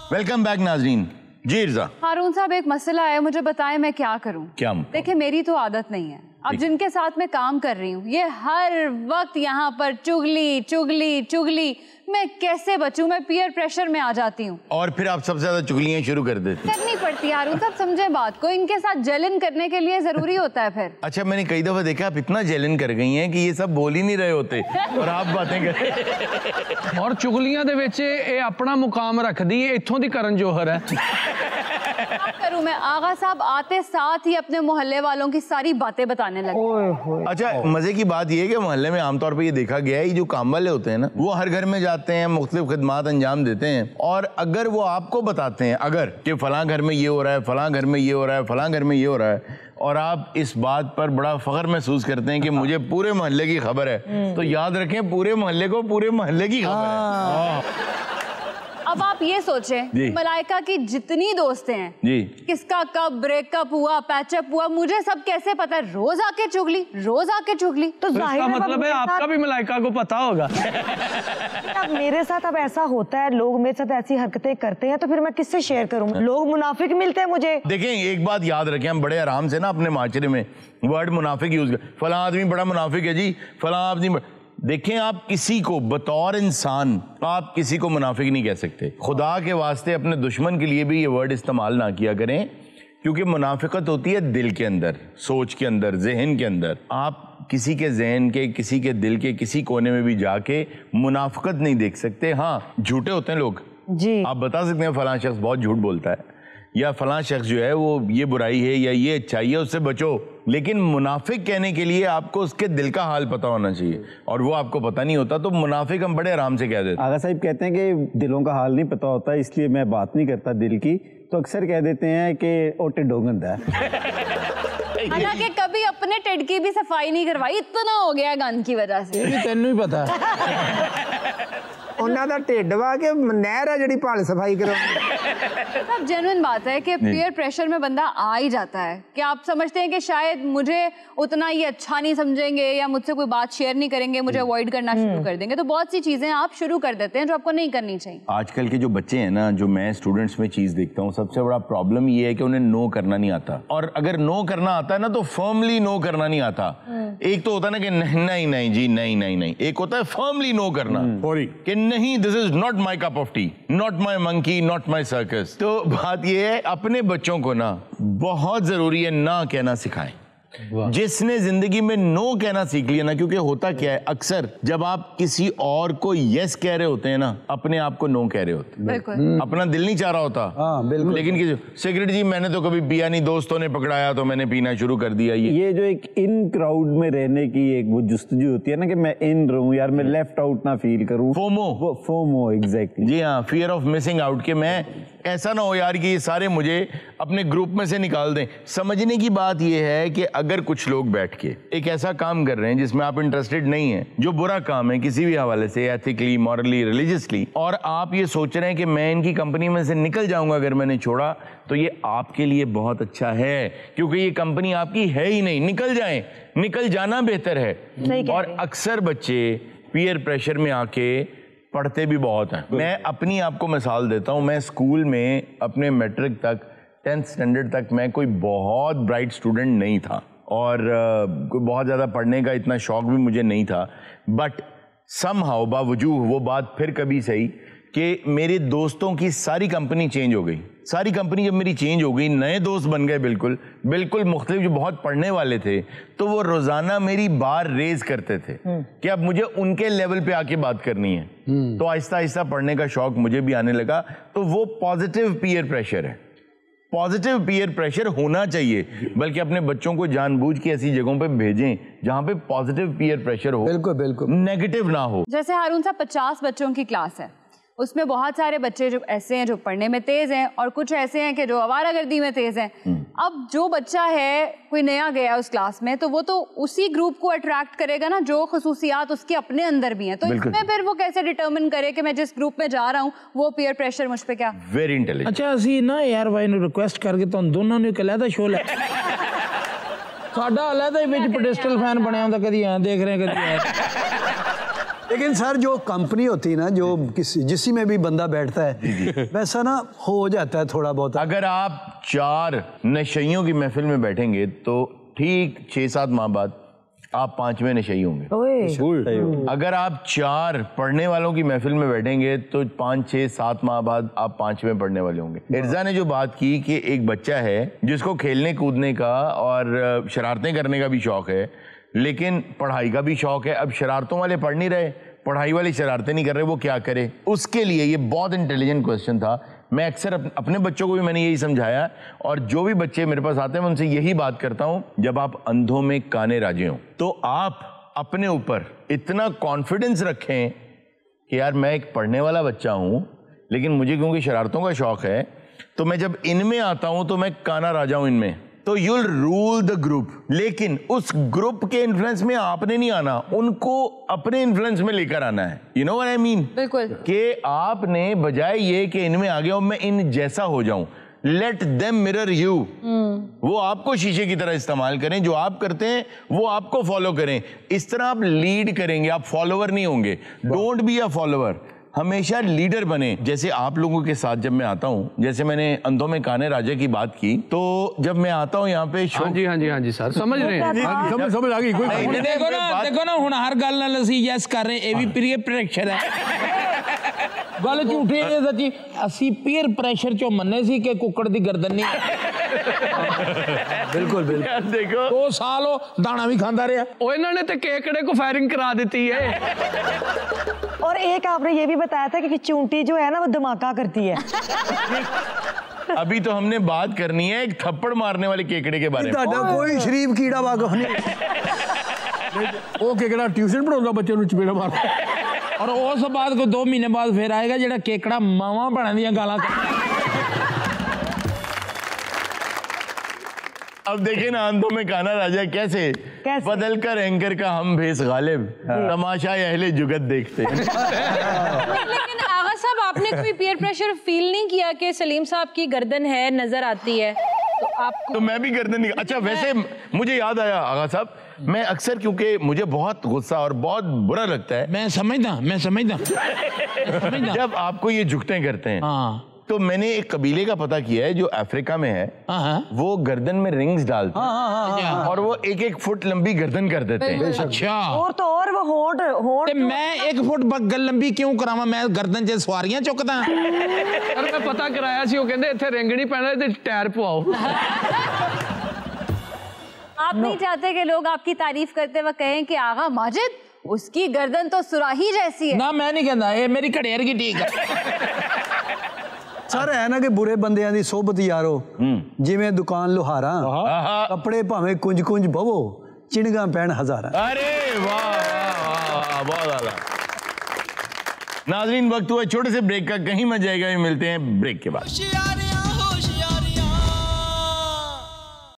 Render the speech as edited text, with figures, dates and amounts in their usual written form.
Welcome back नाजरीन। जी इर्जा। हारून साहब, एक मसला है, मुझे बताएं मैं क्या करूं। क्या? देखिए मेरी तो आदत नहीं है, अब जिनके साथ मैं काम कर रही हूँ ये हर वक्त यहाँ पर चुगली चुगली चुगली, मैं कैसे बचूं? मैं पीयर प्रेशर में आ जाती हूँ और फिर आप सबसे ज्यादा चुगलियां शुरू कर देते हैं। करनी पड़ती है हारून साहब, समझे बात को, इनके साथ जलन करने के लिए जरूरी होता है फिर। अच्छा, मैंने कई दफा देखा आप इतना जलन कर गई हैं कि ये सब बोल ही नहीं रहे होते और आप बातें कर रहे हैं। और चुगलियां दे विच ये अपना मुकाम रखदी है, इत्थों दी करण जौहर है। करूं मैं, आगा साहब आते साथ ही अपने मोहल्ले वालों की सारी बातें बताने लगे। अच्छा, मजे की बात यह है कि मोहल्ले में आमतौर पर ये देखा गया है, जो काम वाले होते हैं ना, वो हर घर में जाते हैं, मुख्तलिफ खिदमात अंजाम देते हैं, और अगर वो आपको बताते हैं अगर कि फलां घर में ये हो रहा है, फलां घर में ये हो रहा है, फलां घर में ये हो रहा है, और आप इस बात पर बड़ा फख्र महसूस करते हैं कि मुझे पूरे मोहल्ले की खबर है, तो याद रखें पूरे मोहल्ले को पूरे मोहल्ले की खबर है। अब आप ये सोचें, मलाइका की जितनी दोस्तें हैं जी, किसका कब ब्रेकअप हुआ, पैचअप हुआ, मुझे सब कैसे पता है? रोज आके चुगली, रोज आके चुगली। तो इसका मतलब है आपका भी मलाइका को पता होगा। अब मेरे साथ अब ऐसा होता है, लोग मेरे साथ ऐसी हरकतें करते हैं, तो फिर मैं किससे शेयर करूं? लोग मुनाफिक मिलते हैं मुझे। देखें, एक बात याद रखें, हम बड़े आराम से ना अपने माशरे में वर्ड मुनाफिक यूज कर, फलां आदमी बड़ा मुनाफिक है जी, फलां आदमी। देखें, आप किसी को बतौर इंसान आप किसी को मुनाफिक नहीं कह सकते। खुदा के वास्ते अपने दुश्मन के लिए भी ये वर्ड इस्तेमाल ना किया करें, क्योंकि मुनाफिकत होती है दिल के अंदर, सोच के अंदर, जहन के अंदर। आप किसी के जहन के, किसी के दिल के किसी कोने में भी जाके मुनाफिकत नहीं देख सकते। हाँ, झूठे होते हैं लोग जी, आप बता सकते हैं फलां शख्स बहुत झूठ बोलता है, या फलां शख्स जो है वो ये बुराई है या ये अच्छाई है, उससे बचो। लेकिन मुनाफिक कहने के लिए आपको उसके दिल का हाल पता होना चाहिए, और वो आपको पता नहीं होता, तो मुनाफिक हम बड़े आराम से कह देते हैं। आगा साहब कहते हैं कि दिलों का हाल नहीं पता होता, इसलिए मैं बात नहीं करता दिल की, तो अक्सर कह देते हैं कि ओ टिड्डो गंदा है। हालांकि कभी अपने टिड की भी सफाई नहीं करवाई, इतना हो गया गन की वजह से। तेनू ही पता है ਉਹਨਾਂ ਦਾ ਢਿੱਡ ਵਾ के नहर है जिहड़ी भाल सफाई करो। अब जेन्युइन बात है कि पीयर प्रेशर में बंदा आ ही जाता है कि आप समझते हैं कि शायद मुझे उतना ये अच्छा नहीं समझेंगे या मुझसे कोई बात शेयर नहीं करेंगे, मुझे अवॉइड करना शुरू कर देंगे, तो बहुत सी चीजें आप शुरू कर देते हैं जो आपको नहीं करनी चाहिए। आजकल के जो बच्चे हैं ना, जो मैं स्टूडेंट्स में चीज देखता हूँ, सबसे बड़ा प्रॉब्लम ये है कि उन्हें नो करना नहीं आता, और अगर नो करना आता है ना तो फर्मली नो करना नहीं आता। एक तो होता है ना कि नहीं नहीं जी नहीं नहीं नहीं, एक होता है फर्मली नो करना कि नहीं, this is not my cup of T, not my monkey, not my circus. तो बात यह है, अपने बच्चों को ना बहुत जरूरी है ना कहना सिखाएं। जिसने जिंदगी में नो कहना सीख लिया ना, क्योंकि होता क्या है, अक्सर जब आप किसी और को यस कह रहे होते हैं ना, अपने आप को नो कह रहे होते हैं। अपना दिल नहीं चाह रहा होता। हाँ, बिल्कुल। लेकिन सिगरेट जी मैंने तो कभी पिया नहीं, दोस्तों ने पकड़ाया तो मैंने पीना शुरू कर दिया। ये जो एक इन क्राउड में रहने की एक वो जुस्तजू होती है ना, कि मैं इन रहूं यार, मैं लेफ्ट आउट ना फील करूं, फोमो एग्जैक्टली। जी हाँ, फियर ऑफ मिसिंग आउट, के मैं ऐसा ना हो यार कि ये सारे मुझे अपने ग्रुप में से निकाल दें। समझने की बात यह है कि अगर कुछ लोग बैठ के एक ऐसा काम कर रहे हैं जिसमें आप इंटरेस्टेड नहीं है, जो बुरा काम है किसी भी हवाले से, एथिकली, मॉरली, रिलीजियसली, और आप ये सोच रहे हैं कि मैं इनकी कंपनी में से निकल जाऊंगा अगर मैंने छोड़ा, तो ये आपके लिए बहुत अच्छा है, क्योंकि ये कंपनी आपकी है ही नहीं। निकल जाएं, निकल जाना बेहतर है। और अक्सर बच्चे पीयर प्रेशर में आके पढ़ते भी बहुत हैं। मैं अपनी आपको मिसाल देता हूं, मैं स्कूल में अपने मैट्रिक तक, 10th स्टैंडर्ड तक मैं कोई बहुत ब्राइट स्टूडेंट नहीं था, और कोई बहुत ज़्यादा पढ़ने का इतना शौक भी मुझे नहीं था, बट समहाउ बावजूद वो बात फिर कभी सही कि मेरे दोस्तों की सारी कंपनी चेंज हो गई। सारी कंपनी जब मेरी चेंज हो गई, नए दोस्त बन गए बिल्कुल बिल्कुल मुख्तलिफ, जो बहुत पढ़ने वाले थे, तो वो रोजाना मेरी बार रेज करते थे कि अब मुझे उनके लेवल पे आके बात करनी है। तो आहिस्ता आहिस्ता पढ़ने का शौक मुझे भी आने लगा। तो वो पॉजिटिव पीयर प्रेशर है। पॉजिटिव पीयर प्रेशर होना चाहिए, बल्कि अपने बच्चों को जानबूझ के ऐसी जगहों पे भेजें जहां पे पॉजिटिव पीयर प्रेशर हो, बिल्कुल बिल्कुल नेगेटिव ना हो। जैसे हारून साहब 50 बच्चों की क्लास है, उसमें बहुत सारे बच्चे जो ऐसे हैं जो पढ़ने में तेज हैं, और कुछ ऐसे हैं कि जो आवारागर्दी में तेज हैं। अब जो बच्चा है कोई नया गया उस क्लास में, तो वो तो उसी ग्रुप को अट्रैक्ट करेगा ना जो खसूसियात उसके अपने अंदर भी हैं। तो इसमें फिर वो कैसे डिटरमिन करे कि मैं जिस ग्रुप में जा रहा हूँ वो पीयर प्रेशर मुझ पे क्या। Very intelligent. अच्छा असी ना यार भाई ने रिक्वेस्ट करके तो दोनों ने अलहदा शो लै साडा अलहदा ही विच पेडिस्टल फैन बनया हुंदा, कदी ऐ देख रहे कदी ऐ। लेकिन सर जो कंपनी होती है ना, जो जिसी में भी बंदा बैठता है वैसा ना हो जाता है थोड़ा बहुत। अगर आप 4 नशइयों की महफिल में बैठेंगे तो ठीक 6-7 माह बाद आप 5वें नशई होंगे। अगर आप 4 पढ़ने वालों की महफिल में बैठेंगे तो 5-6-7 माह बाद आप 5वें पढ़ने वाले होंगे। इर्जा ने जो बात की कि एक बच्चा है जिसको खेलने कूदने का और शरारतें करने का भी शौक है, लेकिन पढ़ाई का भी शौक है। अब शरारतों वाले पढ़ नहीं रहे, पढ़ाई वाले शरारतें नहीं कर रहे, वो क्या करे? उसके लिए ये बहुत इंटेलिजेंट क्वेश्चन था। मैं अक्सर अपने बच्चों को भी मैंने यही समझाया, और जो भी बच्चे मेरे पास आते हैं मैं उनसे यही बात करता हूं, जब आप अंधों में काने राजे हों तो आप अपने ऊपर इतना कॉन्फिडेंस रखें कि यार मैं एक पढ़ने वाला बच्चा हूं, लेकिन मुझे क्योंकि शरारतों का शौक है तो मैं जब इनमें आता हूं तो मैं काना राजा हूं इनमें, तो यूल रूल द ग्रुप। लेकिन उस ग्रुप के इन्फ्लुएंस में आपने नहीं आना, उनको अपने इन्फ्लुएंस में लेकर आना है। You know what I mean? बिल्कुल। कि आपने बजाय ये कि इनमें आ गया हूं मैं इन जैसा हो जाऊं, लेट देम मिरर यू। वो आपको शीशे की तरह इस्तेमाल करें, जो आप करते हैं वो आपको फॉलो करें। इस तरह आप लीड करेंगे, आप फॉलोवर नहीं होंगे। डोंट बी अ फॉलोवर, हमेशा लीडर बने। जैसे आप लोगों के साथ जब मैं आता हूँ, जैसे मैंने अंधों में काने राजा की बात की, तो जब मैं आता हूँ यहाँ पे हाँ जी सर समझ रहे हैं, समझ आ गई। देखो ना हुण हर गल नाल असीं यस कर रहे, ये भी पीयर प्रेशर है। गल झूठी है सच्ची, असीं पीयर प्रेशर चो मन्ने सी कि कुक्कड़ दी गर्दन नहीं। बिल्कुल बिल्कुल। देखो 2 साल हो दाना भी खांदा रहा। ओ इन्हों ने तो केकड़े को फायरिंग करा देती है। और एक आपने ये भी बताया था कि चूंटी जो है ना वो धमाका करती है। अभी तो हमने बात करनी है एक थप्पड़ मारने वाले केकड़े के बारे में। कोई शरीफ कीड़ा वाकफ नहीं। वो केकड़ा ट्यूशन पढ़ाਉਂਦਾ ਬੱਚੇ ਨੂੰ ਚਪੇੜਾ ਮਾਰਦਾ। और उस बाद को 2 महीने बाद फिर आएगा जेड़ा केकड़ा मावा बना दिया गाला। अब देखे ना अंधों में काना राजा कैसे बदल कर एंकर का हम भेस गालिब, तमाशा अहले जुगत देखते हैं। लेकिन आगा साहब आपने कोई पीयर प्रेशर फील नहीं किया कि सलीम साहब की गर्दन है नजर आती है तो आपको? तो मैं भी गर्दन नहीं। अच्छा वैसे मुझे याद आया आगा साहब, मैं अक्सर क्योंकि मुझे बहुत गुस्सा और बहुत बुरा लगता है, मैं समझदा जब आपको ये झुकते करते हैं। हाँ। तो मैंने एक कबीले का पता किया है जो अफ्रीका में है। वो गर्दन में रिंग्स डालते हैं और वो 1-1 फुट लंबी गर्दन कर देते हैं। अच्छा। और तो और वो होंठ मैं 1 फुट बगल लंबी क्यों करावा? मैं गर्दन च सवारियां चुकदा। अरे मैं पता कराया सी, वो कहंदे इत्थे रिंग नहीं पैना ते टायर पवाओ। आप नहीं चाहते कि लोग आपकी तारीफ करते वक्त कहें कि आगा माजिद उसकी गर्दन तो सुराही जैसी है? ना मैं नहीं कहता, ये मेरी घड़ेर की ठीक है। सर है ना कि बुरे बंदियां दी सोबत यारो, जिवें दुकान लोहारा, कपड़े भावें कुंज कुंज बवो, चिणगा पैण हजारा। अरे वाह बहुत आला। नाज़रीन वक्त हुआ छोटे से ब्रेक का, कहीं मत जाएगा, मिलते हैं ब्रेक के बाद।